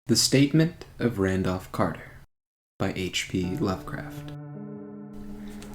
The Statement of Randolph Carter by H.P. Lovecraft.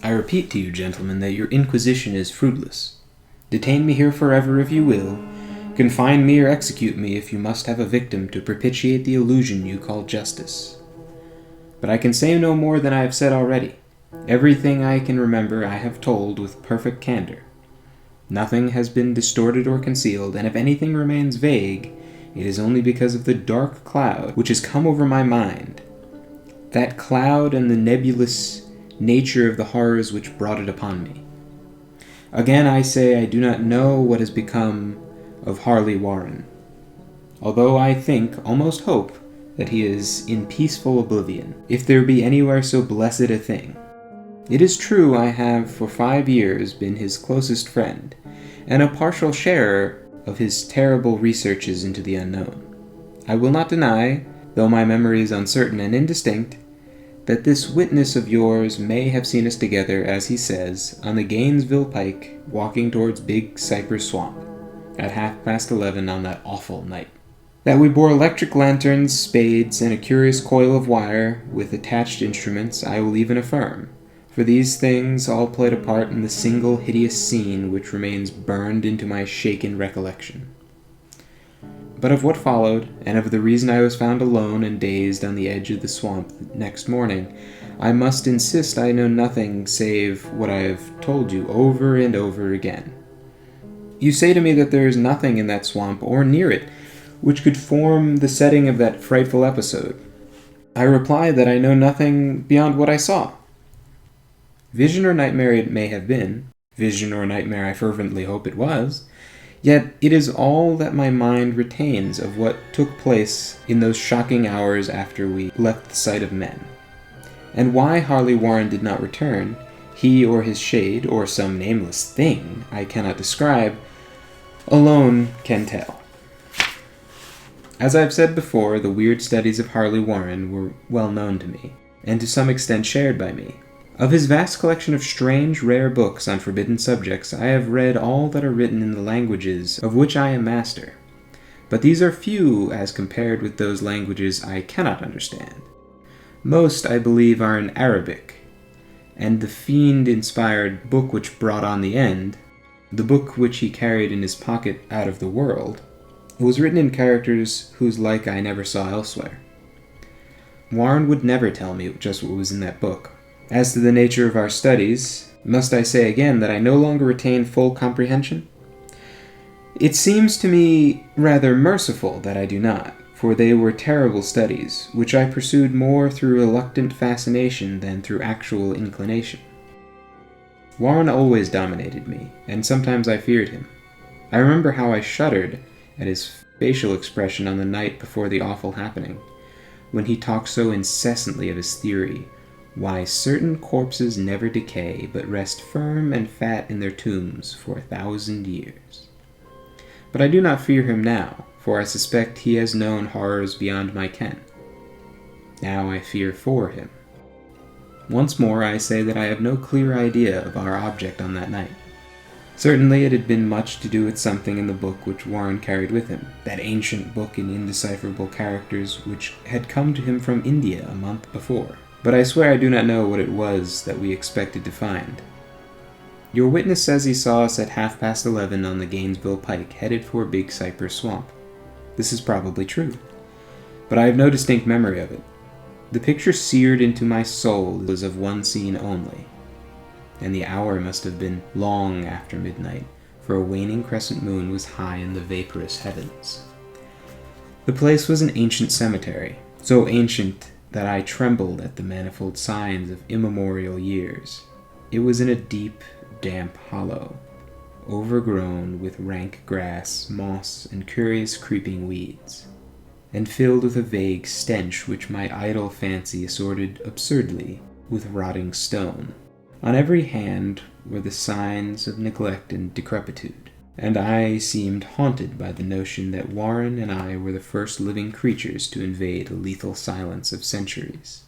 I repeat to you, gentlemen, that your inquisition is fruitless. Detain me here forever if you will. Confine me or execute me if you must have a victim to propitiate the illusion you call justice. But I can say no more than I have said already. Everything I can remember I have told with perfect candor. Nothing has been distorted or concealed, and if anything remains vague, it is only because of the dark cloud which has come over my mind. That cloud and the nebulous nature of the horrors which brought it upon me. Again I say I do not know what has become of Harley Warren, although I think, almost hope, that he is in peaceful oblivion, if there be anywhere so blessed a thing. It is true I have for 5 years been his closest friend, and a partial sharer of his terrible researches into the unknown. I will not deny, though my memory is uncertain and indistinct, that this witness of yours may have seen us together, as he says, on the Gainesville Pike, walking towards Big Cypress Swamp, at 11:30 on that awful night. That we bore electric lanterns, spades, and a curious coil of wire, with attached instruments, I will even affirm, for these things all played a part in the single hideous scene which remains burned into my shaken recollection. But of what followed, and of the reason I was found alone and dazed on the edge of the swamp next morning, I must insist I know nothing save what I have told you over and over again. You say to me that there is nothing in that swamp, or near it, which could form the setting of that frightful episode. I reply that I know nothing beyond what I saw. Vision or nightmare it may have been, vision or nightmare I fervently hope it was, yet it is all that my mind retains of what took place in those shocking hours after we left the sight of men. And why Harley Warren did not return, he or his shade, or some nameless thing I cannot describe, alone can tell. As I've said before, the weird studies of Harley Warren were well known to me, and to some extent shared by me. Of his vast collection of strange, rare books on forbidden subjects, I have read all that are written in the languages of which I am master. But these are few as compared with those languages I cannot understand. Most, I believe, are in Arabic, and the fiend-inspired book which brought on the end, the book which he carried in his pocket out of the world, was written in characters whose like I never saw elsewhere. Warren would never tell me just what was in that book. As to the nature of our studies, must I say again that I no longer retain full comprehension? It seems to me rather merciful that I do not, for they were terrible studies, which I pursued more through reluctant fascination than through actual inclination. Warren always dominated me, and sometimes I feared him. I remember how I shuddered at his facial expression on the night before the awful happening, when he talked so incessantly of his theory, why certain corpses never decay, but rest firm and fat in their tombs for 1,000 years. But I do not fear him now, for I suspect he has known horrors beyond my ken. Now I fear for him. Once more I say that I have no clear idea of our object on that night. Certainly it had been much to do with something in the book which Warren carried with him, that ancient book in indecipherable characters which had come to him from India a month before. But I swear I do not know what it was that we expected to find. Your witness says he saw us at 11:30 on the Gainesville Pike, headed for Big Cypress Swamp. This is probably true, but I have no distinct memory of it. The picture seared into my soul was of one scene only, and the hour must have been long after midnight, for a waning crescent moon was high in the vaporous heavens. The place was an ancient cemetery, so ancient that I trembled at the manifold signs of immemorial years. It was in a deep, damp hollow, overgrown with rank grass, moss, and curious creeping weeds, and filled with a vague stench which my idle fancy assorted absurdly with rotting stone. On every hand were the signs of neglect and decrepitude, and I seemed haunted by the notion that Warren and I were the first living creatures to invade a lethal silence of centuries.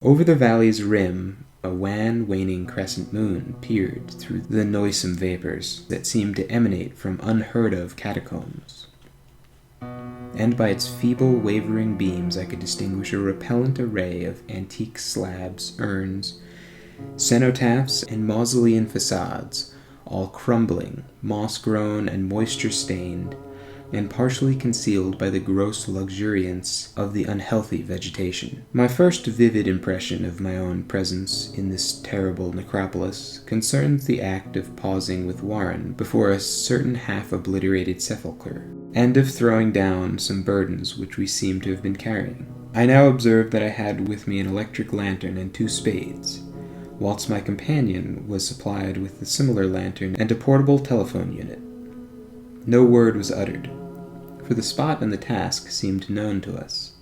Over the valley's rim, a wan, waning crescent moon peered through the noisome vapors that seemed to emanate from unheard-of catacombs. and by its feeble, wavering beams I could distinguish a repellent array of antique slabs, urns, cenotaphs, and mausolean facades, all crumbling, moss-grown, and moisture-stained, and partially concealed by the gross luxuriance of the unhealthy vegetation. My first vivid impression of my own presence in this terrible necropolis concerns the act of pausing with Warren before a certain half-obliterated sepulchre, and of throwing down some burdens which we seemed to have been carrying. I now observed that I had with me an electric lantern and 2 spades, whilst my companion was supplied with a similar lantern and a portable telephone unit. No word was uttered, for the spot and the task seemed known to us,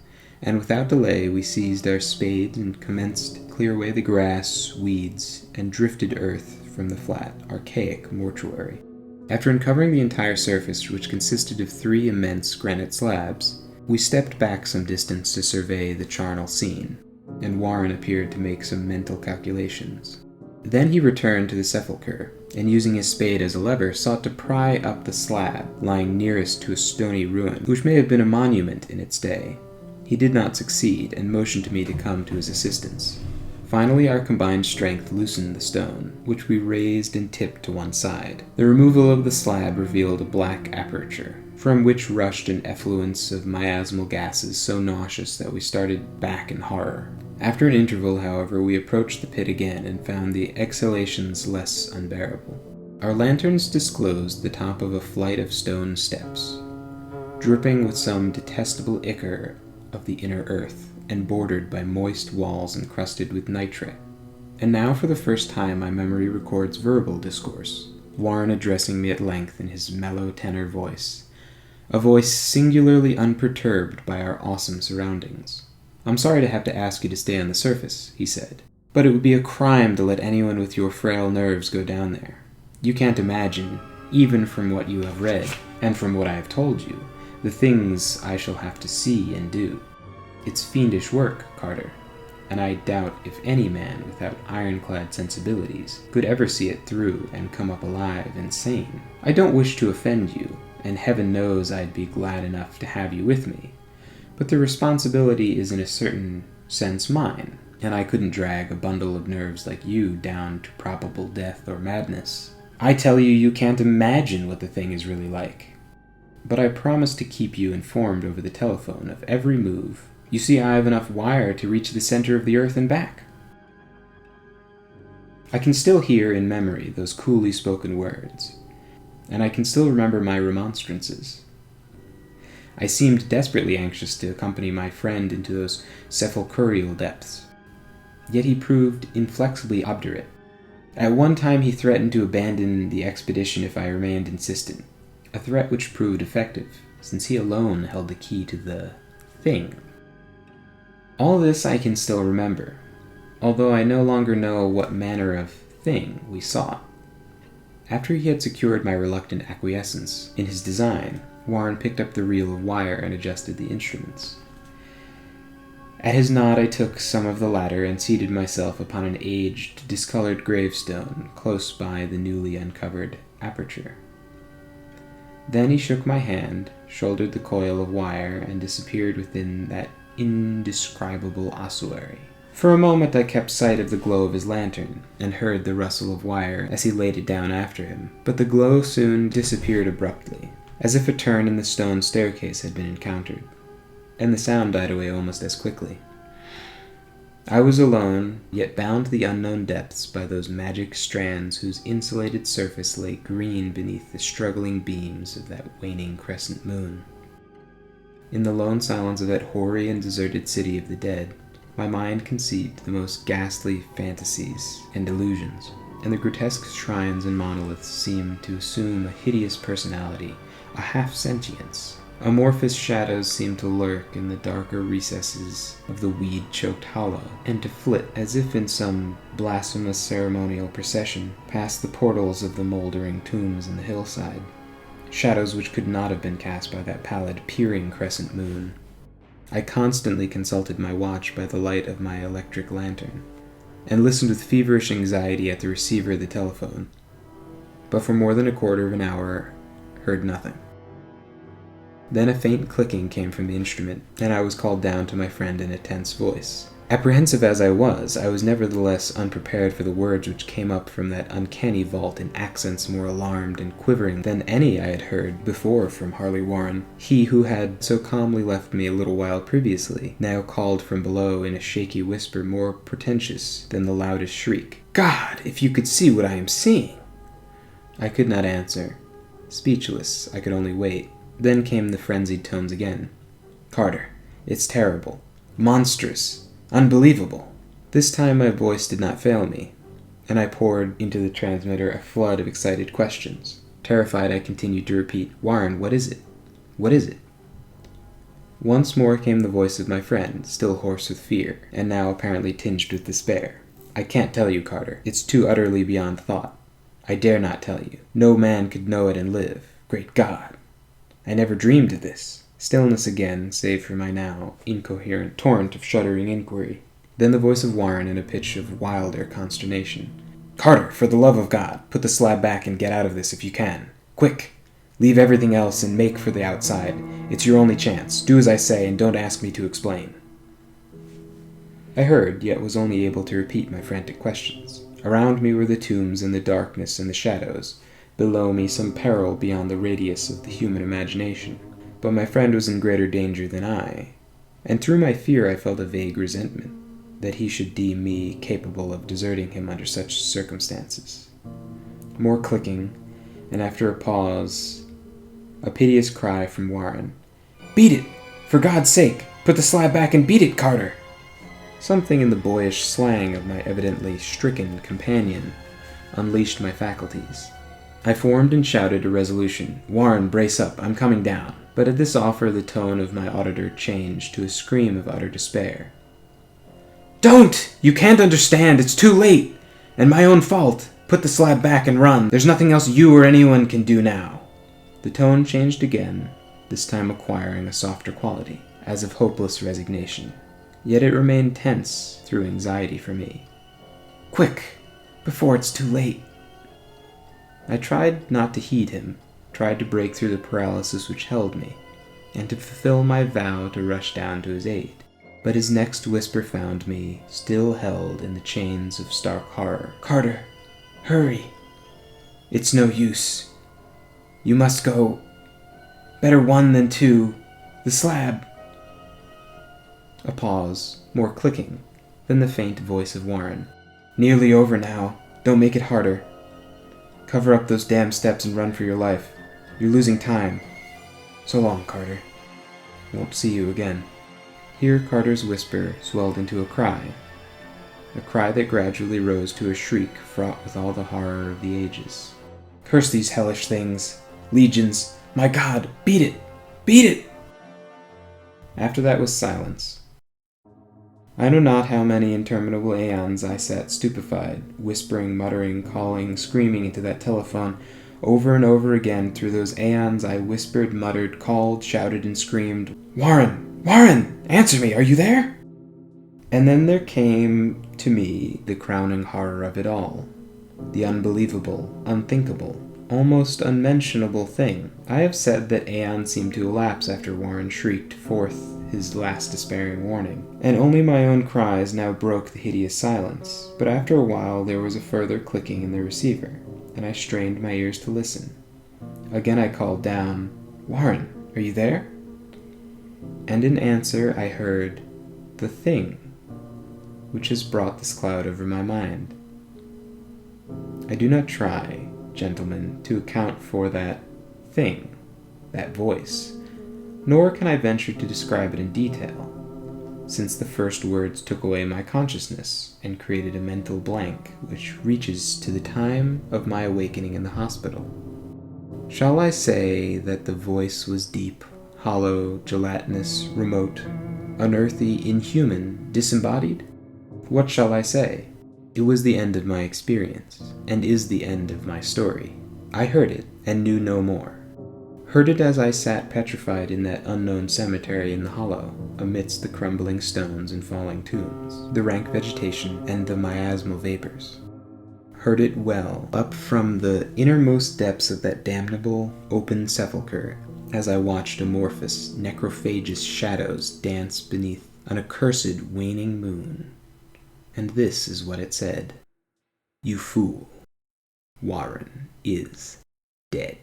and without delay we seized our spades and commenced to clear away the grass, weeds, and drifted earth from the flat, archaic mortuary. After uncovering the entire surface, which consisted of 3 immense granite slabs, we stepped back some distance to survey the charnel scene, and Warren appeared to make some mental calculations. Then he returned to the sepulchre, and using his spade as a lever, sought to pry up the slab lying nearest to a stony ruin, which may have been a monument in its day. He did not succeed, and motioned to me to come to his assistance. Finally, our combined strength loosened the stone, which we raised and tipped to one side. The removal of the slab revealed a black aperture, from which rushed an effluence of miasmal gases so nauseous that we started back in horror. After an interval, however, we approached the pit again and found the exhalations less unbearable. Our lanterns disclosed the top of a flight of stone steps, dripping with some detestable ichor of the inner earth, and bordered by moist walls encrusted with nitrate. And now for the first time my memory records verbal discourse, Warren addressing me at length in his mellow tenor voice, a voice singularly unperturbed by our awesome surroundings. "I'm sorry to have to ask you to stay on the surface," he said, "but it would be a crime to let anyone with your frail nerves go down there. You can't imagine, even from what you have read, and from what I have told you, the things I shall have to see and do. It's fiendish work, Carter, and I doubt if any man without ironclad sensibilities could ever see it through and come up alive and sane. I don't wish to offend you, and heaven knows I'd be glad enough to have you with me, but the responsibility is in a certain sense mine, and I couldn't drag a bundle of nerves like you down to probable death or madness. I tell you, you can't imagine what the thing is really like. But I promise to keep you informed over the telephone of every move. You see, I have enough wire to reach the center of the earth and back." I can still hear in memory those coolly spoken words, and I can still remember my remonstrances. I seemed desperately anxious to accompany my friend into those sepulchral depths, yet he proved inflexibly obdurate. At one time he threatened to abandon the expedition if I remained insistent, a threat which proved effective, since he alone held the key to the thing. All this I can still remember, although I no longer know what manner of thing we sought. After he had secured my reluctant acquiescence in his design, Warren picked up the reel of wire and adjusted the instruments. At his nod I took some of the latter and seated myself upon an aged, discolored gravestone close by the newly uncovered aperture. Then he shook my hand, shouldered the coil of wire, and disappeared within that indescribable ossuary. For a moment I kept sight of the glow of his lantern, and heard the rustle of wire as he laid it down after him, but the glow soon disappeared abruptly, as if a turn in the stone staircase had been encountered, and the sound died away almost as quickly. I was alone, yet bound to the unknown depths by those magic strands whose insulated surface lay green beneath the struggling beams of that waning crescent moon. In the lone silence of that hoary and deserted city of the dead, my mind conceived the most ghastly fantasies and illusions, and the grotesque shrines and monoliths seemed to assume a hideous personality, a half-sentience. Amorphous shadows seemed to lurk in the darker recesses of the weed-choked hollow, and to flit as if in some blasphemous ceremonial procession past the portals of the moldering tombs in the hillside. Shadows which could not have been cast by that pallid, peering crescent moon. I constantly consulted my watch by the light of my electric lantern, and listened with feverish anxiety at the receiver of the telephone, but for more than a quarter of an hour heard nothing. Then a faint clicking came from the instrument, and I was called down to my friend in a tense voice. Apprehensive as I was nevertheless unprepared for the words which came up from that uncanny vault in accents more alarmed and quivering than any I had heard before from Harley Warren. He who had so calmly left me a little while previously now called from below in a shaky whisper more portentous than the loudest shriek. "God, if you could see what I am seeing!" I could not answer. Speechless, I could only wait. Then came the frenzied tones again. "Carter, it's terrible. Monstrous. Unbelievable." This time my voice did not fail me, and I poured into the transmitter a flood of excited questions. Terrified, I continued to repeat, "Warren, what is it? What is it?" Once more came the voice of my friend, still hoarse with fear, and now apparently tinged with despair. "I can't tell you, Carter. It's too utterly beyond thought. I dare not tell you. No man could know it and live. Great God! I never dreamed of this." Stillness again, save for my now incoherent torrent of shuddering inquiry. Then the voice of Warren in a pitch of wilder consternation. "Carter, for the love of God, put the slab back and get out of this if you can. Quick! Leave everything else and make for the outside. It's your only chance. Do as I say and don't ask me to explain." I heard, yet was only able to repeat my frantic questions. Around me were the tombs and the darkness and the shadows. Below me some peril beyond the radius of the human imagination. But my friend was in greater danger than I, and through my fear I felt a vague resentment that he should deem me capable of deserting him under such circumstances. More clicking, and after a pause, a piteous cry from Warren. "Beat it! For God's sake! Put the slab back and beat it, Carter!" Something in the boyish slang of my evidently stricken companion unleashed my faculties. I formed and shouted a resolution. "Warren, brace up! I'm coming down!" But at this offer the tone of my auditor changed to a scream of utter despair. "Don't! You can't understand! It's too late! And my own fault! Put the slab back and run! There's nothing else you or anyone can do now!" The tone changed again, this time acquiring a softer quality, as of hopeless resignation. Yet it remained tense through anxiety for me. "Quick! Before it's too late!" I tried not to heed him, tried to break through the paralysis which held me, and to fulfill my vow to rush down to his aid. But his next whisper found me, still held in the chains of stark horror. "Carter, hurry! It's no use. You must go. Better one than two. The slab." A pause, more clicking, then the faint voice of Warren. "Nearly over now. Don't make it harder. Cover up those damn steps and run for your life. You're losing time. So long, Carter. Won't see you again." Here Carter's whisper swelled into a cry that gradually rose to a shriek fraught with all the horror of the ages. "Curse these hellish things! Legions! My God! Beat it! Beat it!" After that was silence. I know not how many interminable aeons I sat stupefied, whispering, muttering, calling, screaming into that telephone. Over and over again through those aeons I whispered, muttered, called, shouted, and screamed, "Warren! Warren! Answer me! Are you there?" And then there came to me the crowning horror of it all. The unbelievable, unthinkable, almost unmentionable thing. I have said that aeons seemed to elapse after Warren shrieked forth his last despairing warning, and only my own cries now broke the hideous silence. But after a while there was a further clicking in the receiver, and I strained my ears to listen. Again I called down, "Warren, are you there?" And in answer I heard the thing which has brought this cloud over my mind. I do not try, gentlemen, to account for that thing, that voice, nor can I venture to describe it in detail, since the first words took away my consciousness and created a mental blank which reaches to the time of my awakening in the hospital. Shall I say that the voice was deep, hollow, gelatinous, remote, unearthly, inhuman, disembodied? What shall I say? It was the end of my experience, and is the end of my story. I heard it, and knew no more. Heard it as I sat petrified in that unknown cemetery in the hollow, amidst the crumbling stones and falling tombs, the rank vegetation, and the miasmal vapors. Heard it well, up from the innermost depths of that damnable, open sepulchre, as I watched amorphous, necrophagous shadows dance beneath an accursed waning moon. And this is what it said. You fool. Warren is dead.